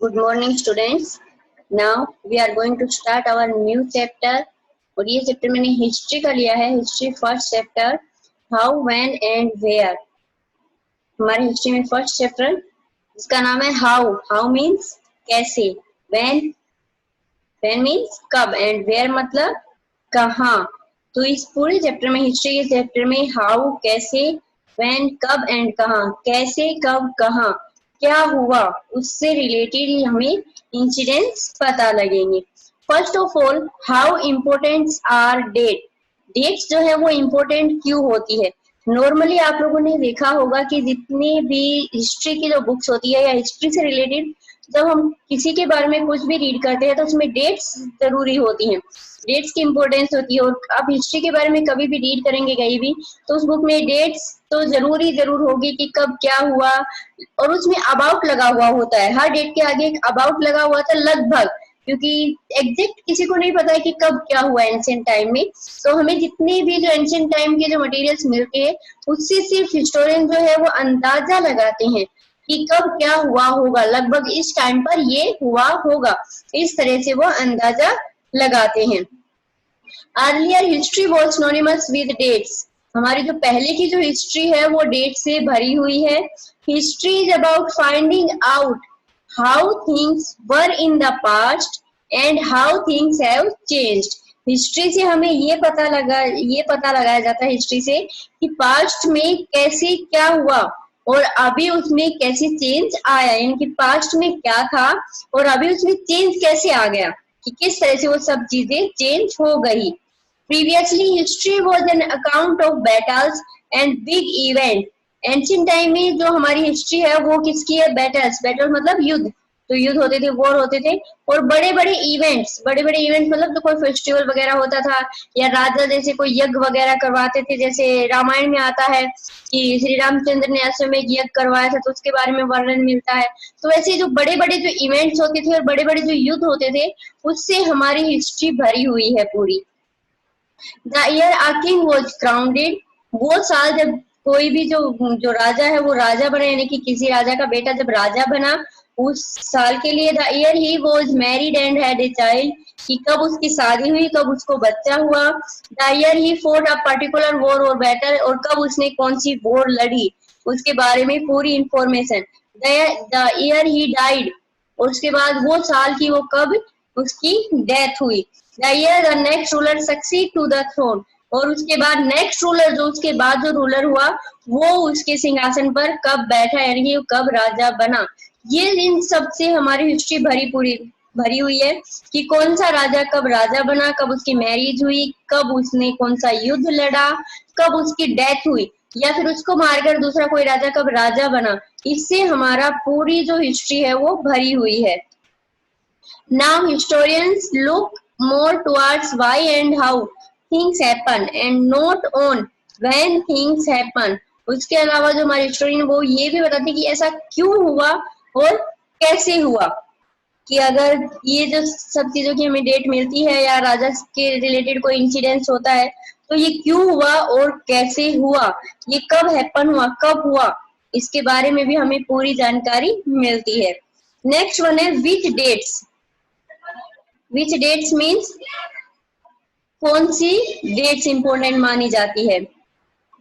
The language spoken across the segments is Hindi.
Good morning, students. Now we are going to start our new chapter. और ये चैप्टर मैंने हिस्ट्री का लिया है. History first chapter, how, when and where. हमारे हिस्ट्री में फर्स्ट चैप्टर जिसका नाम है हाउ. हाउ मीन्स कैसे, व्हेन मीन्स कब, एंड वेयर मतलब कहाँ. तो इस पूरे चैप्टर में, हिस्ट्री के चैप्टर में हाउ कैसे, व्हेन कब एंड कहाँ, कैसे कब कहाँ क्या हुआ, उससे रिलेटेड हमें इंसिडेंट्स पता लगेंगे. First of all, how important are dates जो है वो इम्पोर्टेंट क्यों होती है. नॉर्मली आप लोगों ने देखा होगा कि जितनी भी हिस्ट्री की जो बुक्स होती है या हिस्ट्री से रिलेटेड जब हम किसी के बारे में कुछ भी रीड करते हैं तो उसमें डेट्स जरूरी होती हैं. डेट्स की इम्पोर्टेंस होती है. और आप हिस्ट्री के बारे में कभी भी रीड करेंगे कहीं भी तो उस बुक में डेट्स तो जरूर होगी कि कब क्या हुआ, और उसमें अबाउट लगा हुआ होता है. हर डेट के आगे एक अबाउट लगा हुआ था लगभग, क्योंकि एग्जैक्ट किसी को नहीं पता है कि कब क्या हुआ एंशिएंट टाइम में. तो हमें जितने भी जो एंशिएंट टाइम के जो मटेरियल्स मिलते हैं उससे सिर्फ हिस्टोरियन जो है वो अंदाजा लगाते हैं कि कब क्या हुआ होगा, लगभग इस टाइम पर ये हुआ होगा. इस तरह से वो अंदाजा लगाते हैं. Earlier history was synonymous with dates. हमारी जो पहले की जो हिस्ट्री है वो डेट से भरी हुई है. History is about finding out how things were in the past and how things have changed. History से हमें ये पता लगाया जाता है हिस्ट्री से कि पास्ट में कैसे क्या हुआ और अभी उसमें कैसे चेंज आया, यानी कि पास्ट में क्या था और अभी उसमें चेंज कैसे आ गया, कि किस तरह से वो सब चीजें चेंज हो गई. Previously, history was an account of battles and big event. Ancient time में जो हमारी हिस्ट्री है वो किसकी है? बैटल्स. बैटल मतलब युद्ध. तो युद्ध होते थे, वॉर होते थे, और बड़े बड़े इवेंट्स मतलब तो कोई फेस्टिवल वगैरह होता था या राजा जैसे कोई यज्ञ वगैरह करवाते थे. जैसे रामायण में आता है कि श्री रामचंद्र ने अश्वमेध यज्ञ करवाया था तो उसके बारे में वर्णन मिलता है. तो ऐसे जो बड़े बड़े जो इवेंट्स होते थे और बड़े बड़े जो युद्ध होते थे उससे हमारी हिस्ट्री भरी हुई है पूरी. The year a king was crowned, वो साल जब कोई भी जो राजा है वो राजा बना, यानी कि किसी राजा का बेटा जब राजा बना उस साल के लिए. The year he was married and had a child, कि कब उसकी शादी हुई, कब उसको बच्चा हुआ. The year he fought a particular war or battle, और कब उसने कौन सी वॉर लड़ी उसके बारे में पूरी information. The year he died, और उसके बाद वो साल की वो कब उसकी डेथ हुई. The year the next ruler succeed to the throne, और उसके बाद नेक्स्ट रूलर जो उसके बाद जो रूलर हुआ वो उसके सिंहासन पर कब बैठा, यानी कि कब राजा बना. ये इन सब से हमारी हिस्ट्री भरी हुई है कि कौन सा राजा कब राजा बना, कब उसकी मैरिज हुई, कब उसने कौन सा युद्ध लड़ा, कब उसकी डेथ हुई, या फिर उसको मारकर दूसरा कोई राजा कब राजा बना. इससे हमारा पूरी जो हिस्ट्री है वो भरी हुई है. Now historians look more towards why and how things happen and not on when things happen. उसके अलावा जो हमारे हिस्टोरियन वो ये भी बताते हैं कि ऐसा क्यों हुआ और कैसे हुआ, कि अगर ये जो सब चीजों की हमें डेट मिलती है या राजा के रिलेटेड कोई इंसिडेंस होता है तो ये क्यों हुआ और कैसे हुआ, ये कब हैपन हुआ, कब हुआ, इसके बारे में भी हमें पूरी जानकारी मिलती है. नेक्स्ट वन है विच डेट्स. Which dates means कौन सी dates important मानी जाती है.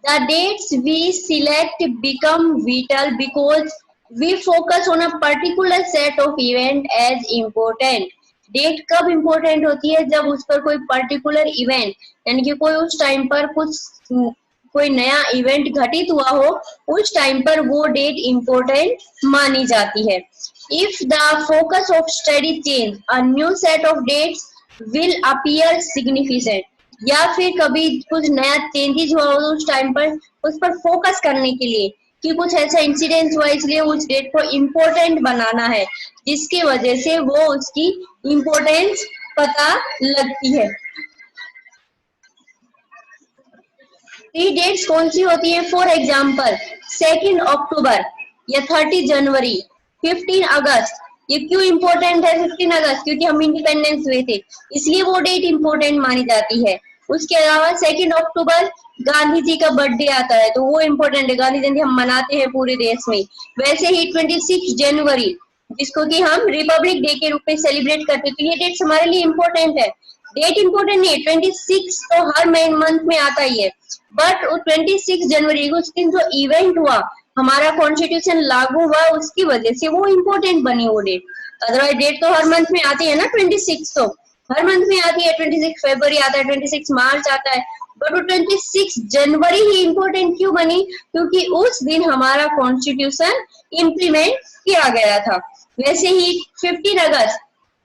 The dates we select become vital because we focus on a particular set of event as important. Date कब इम्पोर्टेंट होती है? जब उस पर कोई पर्टिकुलर इवेंट, यानी कि कोई उस टाइम पर कोई नया इवेंट घटित हुआ हो, उस टाइम पर वो डेट इम्पोर्टेंट मानी जाती है. If the focus of study change, a new set of dates will appear significant. या फिर कभी कुछ नया चेंजेस हुआ हो उस टाइम पर उस पर फोकस करने के लिए कि कुछ ऐसा इंसिडेंट हुआ इसलिए उस डेट को इम्पोर्टेंट बनाना है, जिसकी वजह से वो उसकी इम्पोर्टेंस पता लगती है. ये डेट्स कौन सी होती है? फॉर एग्जाम्पल 2 अक्टूबर या 30 जनवरी, 15 अगस्त. ये क्यों इम्पोर्टेंट है 15 अगस्त? क्योंकि हम इंडिपेंडेंस हुए थे, इसलिए वो डेट इम्पोर्टेंट मानी जाती है. उसके अलावा 2 अक्टूबर गांधी जी का बर्थडे आता है तो वो इम्पोर्टेंट है, गांधी जयंती हम मनाते हैं पूरे देश में. वैसे ही 26 जनवरी जिसको कि हम रिपब्लिक डे के रूप में सेलिब्रेट करते हैं। तो ये डेट्स हमारे लिए इम्पोर्टेंट है। डेट इम्पोर्टेंट नहीं है, 26 तो हर मंथ में आता ही है, बट 26 जनवरी उस दिन जो इवेंट हुआ, हमारा कॉन्स्टिट्यूशन लागू हुआ, उसकी वजह से वो इम्पोर्टेंट बनी वो डेट। अदरवाइज डेट तो हर मंथ में आती है ना, 26 तो हर मंथ में आती है, 26 फरवरी आता है, 26 मार्च आता है, बट वो 26 जनवरी ही इम्पोर्टेंट क्यों बनी? क्योंकि उस दिन हमारा कॉन्स्टिट्यूशन इम्प्लीमेंट किया गया था। वैसे ही 15 अगस्त,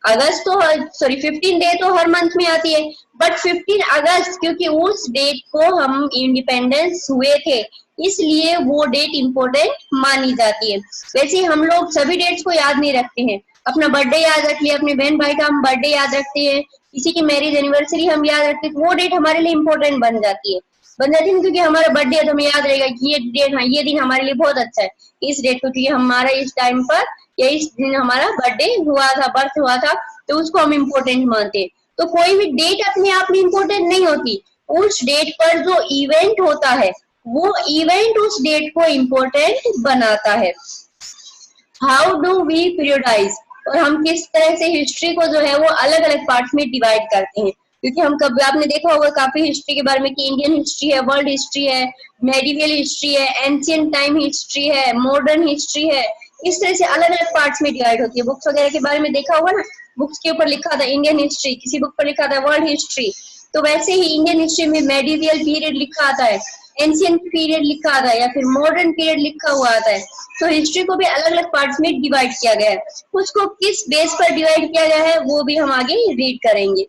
अगस्त तो सॉरी 15 डे तो हर मंथ में आती है, बट 15 अगस्त क्योंकि उस डेट को हम इंडिपेंडेंस हुए थे, इसलिए वो डेट इम्पोर्टेंट मानी जाती है। वैसे हम लोग सभी डेट्स को याद नहीं रखते हैं, अपना बर्थडे याद रख लिया, अपने बहन भाई का हम बर्थडे याद रखते हैं, किसी की मैरिज एनिवर्सरी हम याद रखते हैं, तो वो डेट हमारे लिए इम्पोर्टेंट बन जाती है, क्योंकि हमारा बर्थडे है तो हमें याद रहेगा कि ये डेट, हाँ ये दिन हमारे लिए बहुत अच्छा है, इस डेट को, क्योंकि हमारा इस टाइम पर या इस दिन हमारा बर्थडे हुआ था, बर्थ हुआ था, तो उसको हम इम्पोर्टेंट मानते हैं। तो कोई भी डेट अपने आप में इम्पोर्टेंट नहीं होती, उस डेट पर जो इवेंट होता है वो इवेंट उस डेट को इम्पोर्टेंट बनाता है। हाउ डू वी पीरियडाइज, और हम किस तरह से हिस्ट्री को जो है वो अलग अलग पार्ट्स में डिवाइड करते हैं, क्योंकि हम कभी आपने देखा होगा काफी हिस्ट्री के बारे में कि इंडियन हिस्ट्री है, वर्ल्ड हिस्ट्री है, मेडिवल हिस्ट्री है, एंशियंट टाइम हिस्ट्री है, मॉडर्न हिस्ट्री है, इस तरह से अलग अलग पार्ट्स में डिवाइड होती है। बुक्स वगैरह के बारे में देखा होगा ना, बुक्स के ऊपर लिखा था इंडियन हिस्ट्री, किसी बुक पर लिखा था वर्ल्ड हिस्ट्री, तो वैसे ही इंडियन हिस्ट्री में मेडिवल पीरियड लिखा आता है, एंशियंट पीरियड लिखा आता है, या फिर मॉडर्न पीरियड लिखा हुआ आता है। तो हिस्ट्री को भी अलग अलग पार्ट्स में डिवाइड किया गया है, उसको किस बेस पर डिवाइड किया गया है वो भी हम आगे रीड करेंगे।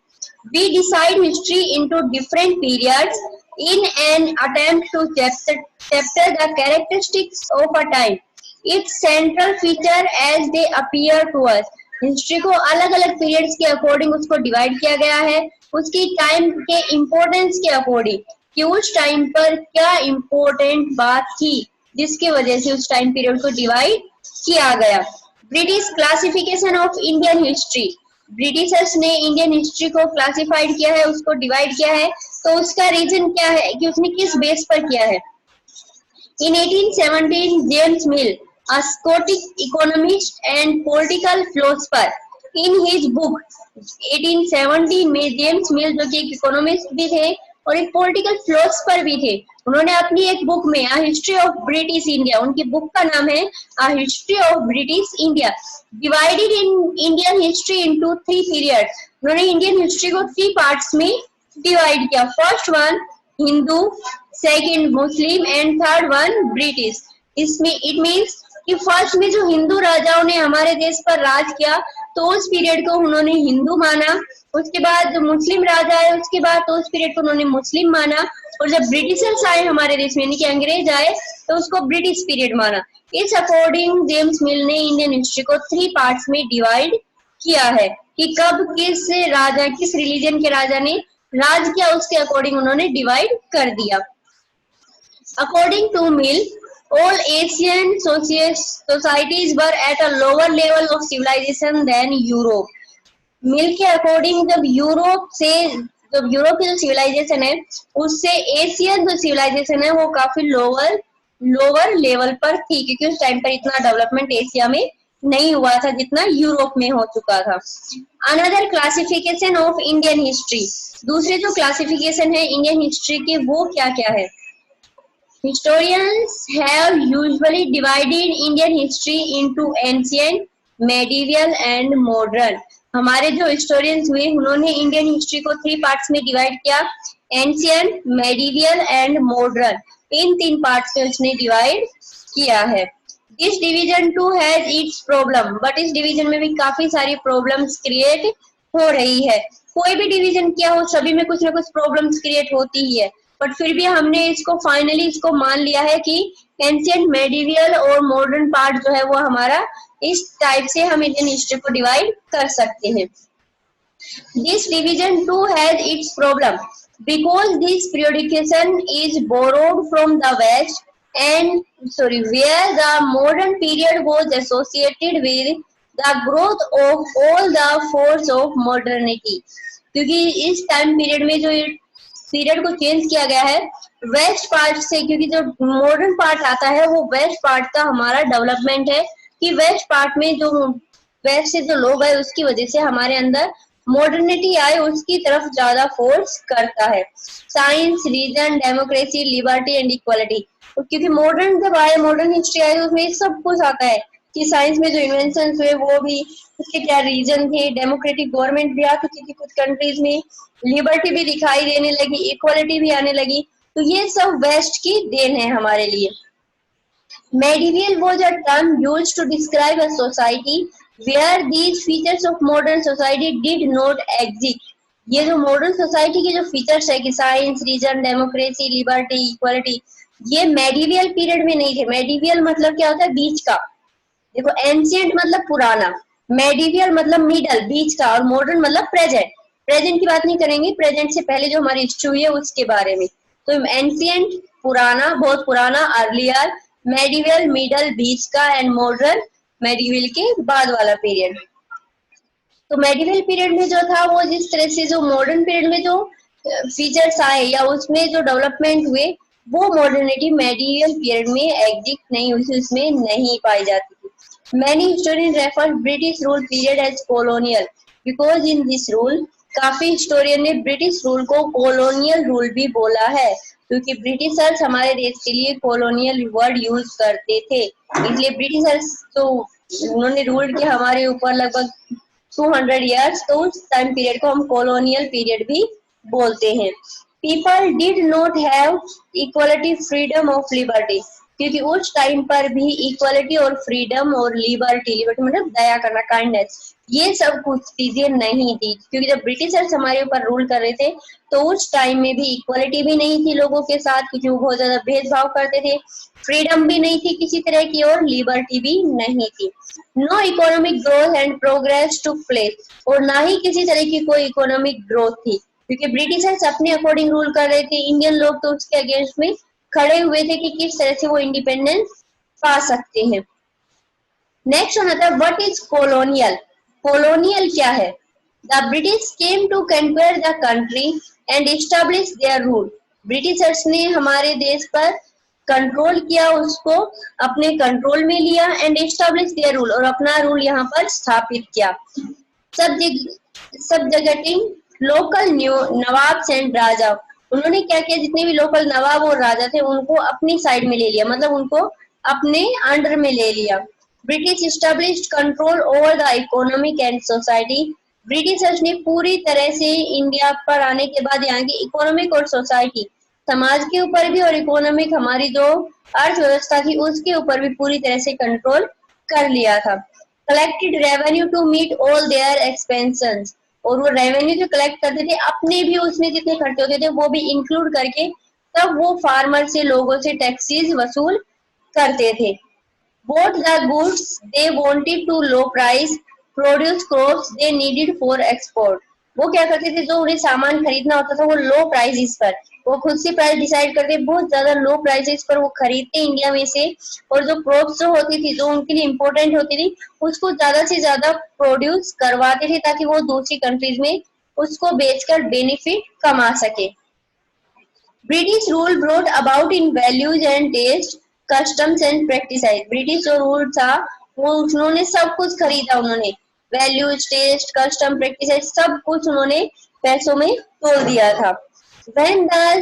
We decide history into different periods in an attempt to chapter the characteristics of a time, its central feature as they appear to us. History को अलग अलग पीरियड्स के अकॉर्डिंग उसको डिवाइड किया गया है, उसकी टाइम के इम्पोर्टेंस के अकॉर्डिंग कि उस टाइम पर क्या इम्पोर्टेंट बात थी जिसकी वजह से उस टाइम पीरियड को डिवाइड किया गया। British classification of Indian history, Britishers ने इंडियन हिस्ट्री को क्लासिफाइड किया है, उसको डिवाइड किया है, तो उसका रीजन क्या है कि उसने किस बेस पर किया है। In 1817, James Mill, a Scottish economist and political philosopher, in his book 1817 में जेम्स मिल जो कि एक इकोनॉमिस्ट भी थे और एक पॉलिटिकल फिलोसफर भी थे, उन्होंने अपनी एक बुक में a history of British India, उनकी बुक का नाम है a history of British India, divided in Indian history into 3 periods. उन्होंने इंडियन हिस्ट्री को 3 पार्ट्स में डिवाइड किया। First one Hindu, second Muslim and third one British. इसमें इट मींस कि फर्स्ट में जो हिंदू राजाओं ने हमारे देश पर राज किया तो उस पीरियड को उन्होंने हिंदू माना, उसके बाद जो मुस्लिम राजा आए उसके बाद तो उस पीरियड को उन्होंने मुस्लिम माना, और जब ब्रिटिशर्स आए हमारे देश में यानी कि अंग्रेज आए तो उसको ब्रिटिश पीरियड माना। इस अकॉर्डिंग जेम्स मिल ने इंडियन हिस्ट्री को 3 पार्ट्स में डिवाइड किया है कि कब किस राजा, किस रिलीजन के राजा ने राज किया, उसके अकॉर्डिंग उन्होंने डिवाइड कर दिया। According to Mill, all Asian societies were at a lower level of civilization than Europe. मिल के अकॉर्डिंग जब यूरोप की जो सिविलाइजेशन है उससे एशियन जो सिविलाइजेशन है वो काफी लोअर लेवल पर थी, क्योंकि उस टाइम पर इतना डेवलपमेंट एशिया में नहीं हुआ था जितना यूरोप में हो चुका था। Another classification of Indian history, दूसरे जो क्लासिफिकेशन है इंडियन हिस्ट्री के वो क्या क्या है। Historians have usually divided Indian history into ancient, medieval and modern. हमारे जो हिस्टोरियंस हुए उन्होंने इंडियन हिस्ट्री को 3 पार्ट्स में डिवाइड किया, एंशियंट, मेडिवल एंड मॉडर्न, इन 3 पार्ट्स में उसने डिवाइड किया है। This division too has its problem, but इस डिवीजन में भी काफी सारी प्रॉब्लम्स क्रिएट हो रही है। कोई भी डिवीजन किया हो सभी में कुछ ना कुछ प्रॉब्लम्स क्रिएट होती ही है, बट फिर भी हमने इसको फाइनली इसको मान लिया है कि एंशियंट, मेडिवल और मॉडर्न पार्ट जो है वो हमारा इस टाइप से हम इंडियन हिस्ट्री को डिवाइड कर सकते हैं। This division too has its problem because this periodisation is borrowed from the west and where the modern period was associated with the growth of all the force of modernity, क्योंकि इस टाइम पीरियड में जो पीरियड को चेंज किया गया है वेस्ट पार्ट से, क्योंकि जो मॉडर्न पार्ट आता है वो वेस्ट पार्ट का हमारा डेवलपमेंट है, कि वेस्ट पार्ट में जो वेस्ट से जो लोग है उसकी वजह से हमारे अंदर मॉडर्निटी आए, उसकी तरफ ज्यादा फोर्स करता है। Science, reason, democracy, liberty and equality. तो क्योंकि मॉडर्न जब आए, मॉडर्न हिस्ट्री आए, तो उसमें सब कुछ आता है कि साइंस में जो इन्वेंशन हुए वो भी, उसके क्या रीजन थे, डेमोक्रेटिक गवर्नमेंट भी आ चुकी थी कुछ कंट्रीज में, लिबर्टी भी दिखाई देने लगी, इक्वालिटी भी आने लगी। तो ये सब वेस्ट की देन है हमारे लिए। Medieval was a term used to describe a society where these features of modern society did not exist. ये जो मॉडर्न सोसाइटी के जो फीचर्स है कि science, reason, democracy, liberty, equality, ये मेडिवियल पीरियड में नहीं थे। मेडिवियल मतलब क्या होता है? बीच का। देखो, एंशिएंट मतलब पुराना, मेडिवियल मतलब मिडल, बीच का, और मॉडर्न मतलब प्रेजेंट। प्रेजेंट की बात नहीं करेंगे, प्रेजेंट से पहले जो हमारी हिस्ट्री हुई है उसके बारे में। तो एंशिएंट पुराना, बहुत पुराना, अर्लियर, मेडिवल मिडल, बीच का, एंड मॉडर्न मेडिवल के बाद वाला पीरियड। तो मेडिवल पीरियड में जो था वो जिस तरह से जो मॉडर्न पीरियड में जो फीचर्स आए या उसमें जो डेवलपमेंट हुए, वो मॉडर्निटी मेडिवल पीरियड में एग्जिस्ट नहीं हुई, उसमें नहीं पाई जाती थी। Many historian refer British rule period as colonial because in this rule, काफी हिस्टोरियन ने ब्रिटिश रूल को कॉलोनियल रूल भी बोला है, क्योंकि ब्रिटिशर्स हमारे देश के लिए कॉलोनियल वर्ड यूज करते थे। इसलिए ब्रिटिशर्स तो उन्होंने रूल किया हमारे ऊपर लगभग 200 इयर्स, तो उस टाइम पीरियड को हम कॉलोनियल पीरियड भी बोलते हैं। People did not have equality, freedom of liberty, क्योंकि उस टाइम पर भी इक्वालिटी और फ्रीडम और लिबर्टी, लिबर्टी मतलब दया करना, काइंडनेस, ये सब कुछ चीजें नहीं थी। क्योंकि जब ब्रिटिशर्स हमारे ऊपर रूल कर रहे थे तो उस टाइम में भी इक्वालिटी भी नहीं थी लोगों के साथ, क्योंकि वो बहुत ज्यादा भेदभाव करते थे, फ्रीडम भी नहीं थी किसी तरह की, और लिबर्टी भी नहीं थी। No economic growth and progress took place, और ना ही किसी तरह की कोई इकोनॉमिक ग्रोथ थी, क्योंकि ब्रिटिशर्स अपने अकॉर्डिंग रूल कर रहे थे। इंडियन लोग तो उसके अगेंस्ट में खड़े हुए थे कि किस तरह से वो इंडिपेंडेंस पा सकते हैं। नेक्स्ट आता है व्हाट इज कॉलोनियल। कॉलोनियल क्या है? The British came to conquer the country and establish their rule. Britishers ने हमारे देश पर कंट्रोल किया, उसको अपने कंट्रोल में लिया, एंड एस्टैब्लिश देयर रूल, और अपना रूल यहाँ पर स्थापित किया। सबजगटिंग लोकल नवाब्स एंड राजा, उन्होंने क्या किया, जितने भी लोकल नवाब और राजा थे उनको अपनी साइड में ले लिया, मतलब उनको अपने अंडर में ले लिया। British established control over the economic and society, Britishers ने पूरी तरह से इंडिया पर आने के बाद यहाँ की इकोनॉमिक और सोसाइटी, समाज के ऊपर भी और इकोनॉमिक हमारी जो अर्थव्यवस्था थी उसके ऊपर भी पूरी तरह से कंट्रोल कर लिया था। Collected revenue to meet all their expenses, और वो रेवेन्यू जो कलेक्ट करते थे अपने भी उसमें जितने खर्चे होते थे वो भी इंक्लूड करके तब वो फार्मर से, लोगों से टैक्सेस वसूल करते थे। Bought the goods they wanted to low price, produce crops they needed for export. वो क्या करते थे, जो उन्हें सामान खरीदना होता था वो लो प्राइसेस पर, वो खुद से प्राइस डिसाइड करते, बहुत ज्यादा लो प्राइसेस पर वो खरीदते इंडिया में से, और जो क्रॉप्स जो होती थी, जो उनके लिए इम्पोर्टेंट होती थी, उसको ज्यादा से ज्यादा प्रोड्यूस करवाते थे ताकि वो दूसरी कंट्रीज में उसको बेचकर बेनिफिट कमा सके। British rule brought about in values and taste, customs and practice. British जो रूल था वो उन्होंने सब कुछ खरीदा, उन्होंने वैल्यूज, टेस्ट, कस्टम, प्रैक्टिस सब कुछ उन्होंने पैसों में तोल दिया था। When the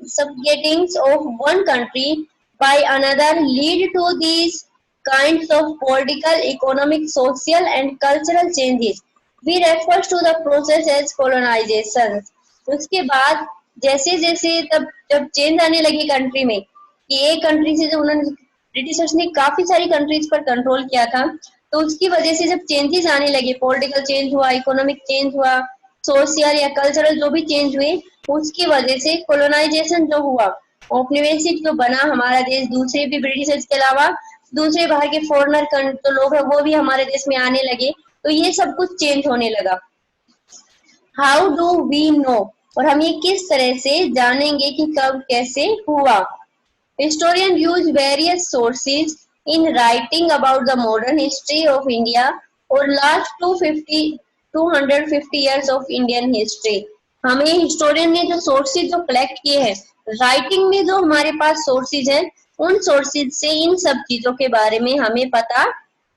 subjugating of one country by another lead to these kinds of political, economic, social and cultural changes, we refer to the process as colonization. उसके बाद जैसे जैसे तब जब चेंज आने लगी कंट्री में, कि एक कंट्री से जो उन्होंने ब्रिटिशर्स ने काफी सारी कंट्रीज पर कंट्रोल किया था, तो उसकी वजह से जब चेंजेस आने लगे, पॉलिटिकल चेंज हुआ, इकोनॉमिक चेंज हुआ, सोशल या कल्चरल जो भी चेंज हुए, उसकी वजह से कोलोनाइजेशन जो हुआ, औपनिवेशिक जो बना हमारा देश, दूसरे भी ब्रिटिशर्स के अलावा दूसरे बाहर के फॉरेनर जो लोग हैं वो भी हमारे देश में आने लगे, तो ये सब कुछ चेंज होने लगा। हाउ डू वी नो, और हम ये किस तरह से जानेंगे कि कब कैसे हुआ। Historians use various sources in writing about the modern history of India or last 250 years of Indian history. हमें हिस्टोरियन ने जो सोर्सेज जो कलेक्ट किए हैं, राइटिंग में जो हमारे पास सोर्सेज हैं, उन सोर्सेज से इन सब चीजों के बारे में हमें पता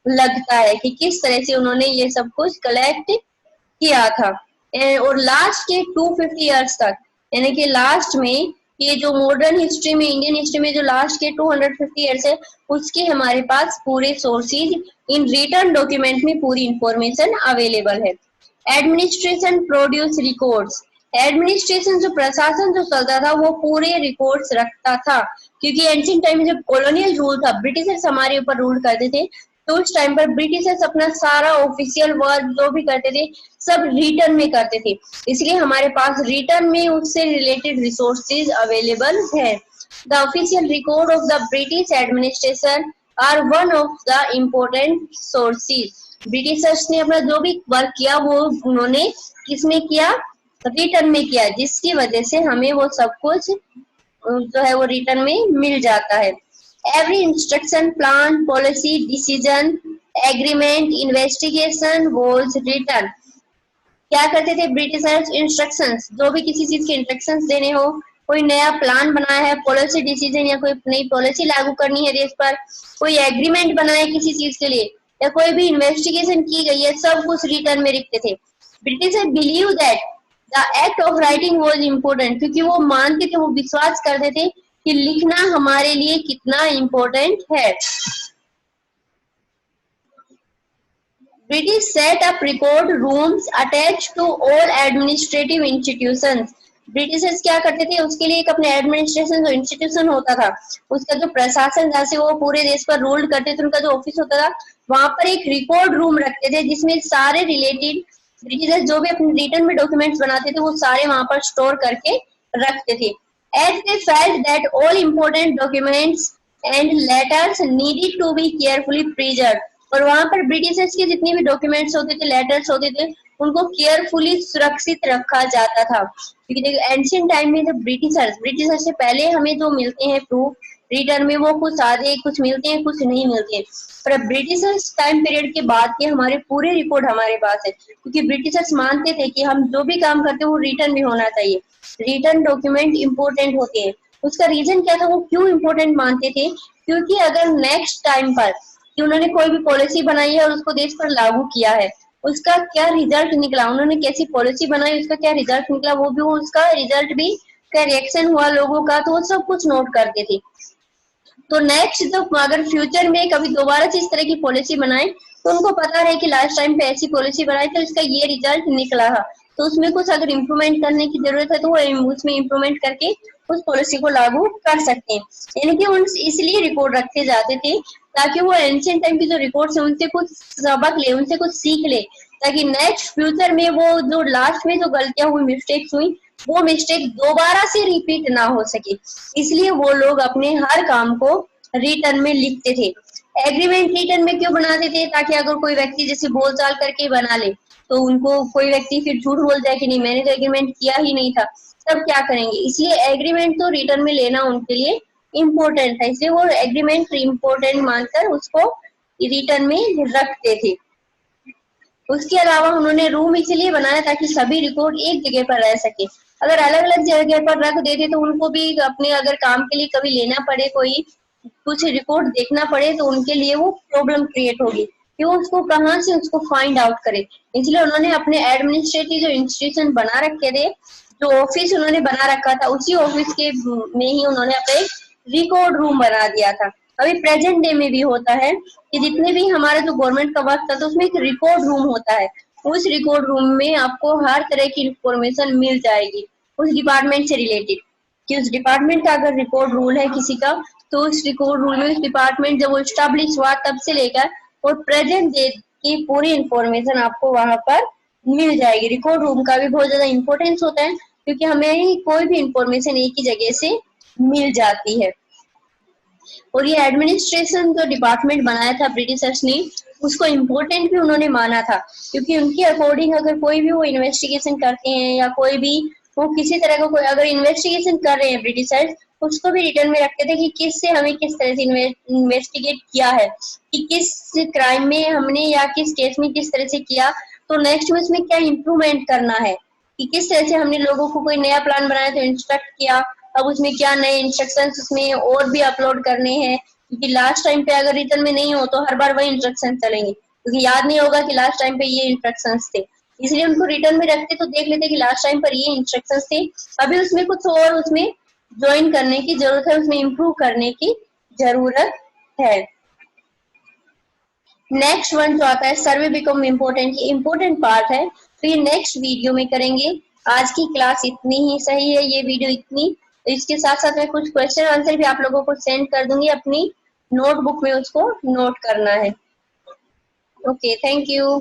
लगता है कि किस तरह से उन्होंने ये सब कुछ कलेक्ट किया था। और लास्ट के 250 ईयर्स तक, यानी कि लास्ट में ये जो मॉडर्न हिस्ट्री में, इंडियन हिस्ट्री में जो लास्ट के 250 ईयर्स है, उसके हमारे पास पूरे सोर्सेज इन रिटर्न डॉक्यूमेंट में पूरी इंफॉर्मेशन अवेलेबल है। एडमिनिस्ट्रेशन प्रोड्यूस रिकॉर्ड्स, एडमिनिस्ट्रेशन जो प्रशासन जो चलता था वो पूरे रिकॉर्ड्स रखता था, क्योंकि एंशिएंट टाइम में जब कॉलोनियल रूल था, ब्रिटिशर्स हमारे ऊपर रूल करते थे, तो उस टाइम पर ब्रिटिशर्स अपना सारा ऑफिशियल वर्क जो भी करते थे सब रिटर्न में करते थे, इसलिए हमारे पास रिटर्न में उससे रिलेटेड रिसोर्सेज अवेलेबल है। The official record of the British administration are one of the important sources. Britishers ने अपना जो भी वर्क किया वो उन्होंने किसमें किया, रिटर्न में किया, जिसकी वजह से हमें वो सब कुछ जो है वो रिटर्न में मिल जाता है। Every instruction, plan, policy, decision, agreement, investigation was written. क्या करते थे ब्रिटिशर्स, इंस्ट्रक्शंस, जो भी किसी चीज के इंस्ट्रक्शंस देने हो, कोई नया प्लान बनाया है, पॉलिसी डिसीजन या कोई नई पॉलिसी लागू करनी है देश पर, कोई एग्रीमेंट बनाया है किसी चीज के लिए, या कोई भी इन्वेस्टिगेशन की गई है, सब कुछ रिटर्न में लिखते थे। Britishers believe that the act of writing was important, क्योंकि वो मानते थे, वो विश्वास करते थे कि लिखना हमारे लिए कितना इम्पोर्टेंट है। British set up record rooms attached to all administrative institutions. Britishers क्या करते थे, उसके लिए एक अपने एडमिनिस्ट्रेशन जो इंस्टीट्यूशन होता था, उसका जो प्रशासन जहाँ से वो पूरे देश पर रूल करते थे, उनका जो ऑफिस होता था, वहां पर एक रिकॉर्ड रूम रखते थे जिसमें सारे रिलेटेड ब्रिटिशर्स जो भी अपने रिटर्न में डॉक्यूमेंट्स बनाते थे वो सारे वहां पर स्टोर करके रखते थे। As they felt that all important documents and letters needed to be carefully preserved, और वहां पर ब्रिटिशर्स के जितने भी डॉक्यूमेंट्स होते थे, लेटर्स होते थे, उनको केयरफुली सुरक्षित रखा जाता था। क्योंकि देखो एंशिएंट टाइम में जब ब्रिटिशर्स से पहले हमें जो मिलते हैं प्रूफ रिटर्न में, वो कुछ आधे कुछ मिलते हैं, कुछ नहीं मिलते हैं, पर ब्रिटिशर्स टाइम पीरियड के बाद के हमारे पूरे रिकॉर्ड हमारे पास है, क्योंकि ब्रिटिशर्स मानते थे कि हम जो भी काम करते हैं वो रिटर्न में होना चाहिए, रिटर्न डॉक्यूमेंट इम्पोर्टेंट होते हैं। उसका रीजन क्या था, वो क्यों इम्पोर्टेंट मानते थे, क्योंकि अगर नेक्स्ट टाइम पर कि उन्होंने कोई भी पॉलिसी बनाई है और उसको देश पर लागू किया है, उसका क्या रिजल्ट निकला, उन्होंने कैसी पॉलिसी बनाई, उसका क्या रिजल्ट निकला, वो भी उसका रिजल्ट भी क्या रिएक्शन हुआ लोगों का, तो वो सब कुछ नोट करते थे। तो नेक्स्ट तो अगर फ्यूचर में कभी दोबारा से इस तरह की पॉलिसी बनाए तो उनको पता रहे कि लास्ट टाइम पे ऐसी पॉलिसी बनाई तो इसका ये रिजल्ट निकला है, तो उसमें कुछ अगर इम्प्रूवमेंट करने की जरूरत है तो वो उसमें इम्प्रूवमेंट करके उस पॉलिसी को लागू कर सकते हैं। यानी कि उन इसलिए रिकॉर्ड रखे जाते थे ताकि वो एंशिएंट टाइम की जो रिकॉर्ड्स है उनसे कुछ सबक ले, उनसे कुछ सीख ले, ताकि नेक्स्ट फ्यूचर में वो जो लास्ट में जो गलतियां हुई, मिस्टेक्स हुई, वो मिस्टेक दोबारा से रिपीट ना हो सके, इसलिए वो लोग अपने हर काम को रिटर्न में लिखते थे। एग्रीमेंट रिटर्न में क्यों बनाते थे, ताकि अगर कोई व्यक्ति जैसे बोलचाल करके बना ले तो उनको कोई व्यक्ति फिर झूठ बोल जाए कि नहीं मैंने तो एग्रीमेंट किया ही नहीं था, तब क्या करेंगे, इसलिए एग्रीमेंट तो रिटर्न में लेना उनके लिए इम्पोर्टेंट था, इसलिए वो एग्रीमेंट इम्पोर्टेंट मानकर उसको रिटर्न में रखते थे। उसके अलावा उन्होंने रूम इसलिए बनाया ताकि सभी रिकॉर्ड एक जगह पर रह सके, अगर अलग अलग जगह पर रख देते तो उनको भी अपने अगर काम के लिए कभी लेना पड़े, कोई कुछ रिकॉर्ड देखना पड़े तो उनके लिए वो प्रॉब्लम क्रिएट होगी कि वो उसको कहाँ से उसको फाइंड आउट करे, इसलिए उन्होंने अपने एडमिनिस्ट्रेटिव जो इंस्टीट्यूशन बना रखे थे, जो ऑफिस उन्होंने बना रखा था, उसी ऑफिस के में ही उन्होंने अपना एक रिकॉर्ड रूम बना दिया था। अभी प्रेजेंट डे में भी होता है कि जितने भी हमारा जो गवर्नमेंट का वर्क था तो उसमें एक रिकॉर्ड रूम होता है, उस रिकॉर्ड रूम में आपको हर तरह की इंफॉर्मेशन मिल जाएगी उस डिपार्टमेंट से रिलेटेड, कि उस डिपार्टमेंट का अगर रिकॉर्ड रूल है किसी का, तो उस रिकॉर्ड रूल में उस डिपार्टमेंट जब वो स्टैब्लिश हुआ तब से लेकर और प्रेजेंट डे की पूरी इंफॉर्मेशन आपको वहां पर मिल जाएगी। रिकॉर्ड रूम का भी बहुत ज्यादा इंपॉर्टेंस होता है क्योंकि हमें कोई भी इंफॉर्मेशन एक ही जगह से मिल जाती है। और ये एडमिनिस्ट्रेशन जो डिपार्टमेंट बनाया था ब्रिटिशर्स ने, उसको इम्पोर्टेंट भी उन्होंने माना था, क्योंकि उनके अकॉर्डिंग अगर कोई भी वो इन्वेस्टिगेशन करते हैं या कोई भी वो किसी तरह का कोई अगर इन्वेस्टिगेशन कर रहे हैं ब्रिटिशर्स, उसको भी रिटर्न में रखते थे कि किससे हमें किस तरह से इन्वेस्टिगेट किया है, कि किस क्राइम में हमने या किस केस में किस तरह से किया, तो नेक्स्ट में उसमें क्या इम्प्रूवमेंट करना है, कि किस तरह से हमने लोगों को कोई नया प्लान बनाया तो इंस्ट्रक्ट किया, अब उसमें क्या नए इंस्ट्रक्शंस उसमें और भी अपलोड करने हैं, क्योंकि लास्ट टाइम पे अगर रिटर्न में नहीं हो तो हर बार वही इंस्ट्रक्शन चलेंगे, क्योंकि याद नहीं होगा कि लास्ट टाइम पे ये इंस्ट्रक्शंस थे। इसलिए उनको रिटर्न में रखते तो देख लेते कि लास्ट टाइम पर ये इंस्ट्रक्शंस थे, अभी उसमें कुछ और उसमें ज्वाइन करने की जरूरत है, उसमें इम्प्रूव करने की जरूरत है। नेक्स्ट वन जो आता है सर्वे बिकम इम्पोर्टेंट, ये इम्पोर्टेंट पार्ट है, तो ये नेक्स्ट वीडियो में करेंगे। आज की क्लास इतनी ही सही है, ये वीडियो इतनी। तो इसके साथ साथ मैं कुछ क्वेश्चन आंसर भी आप लोगों को सेंड कर दूंगी, अपनी नोटबुक में उसको नोट करना है। Okay, thank you.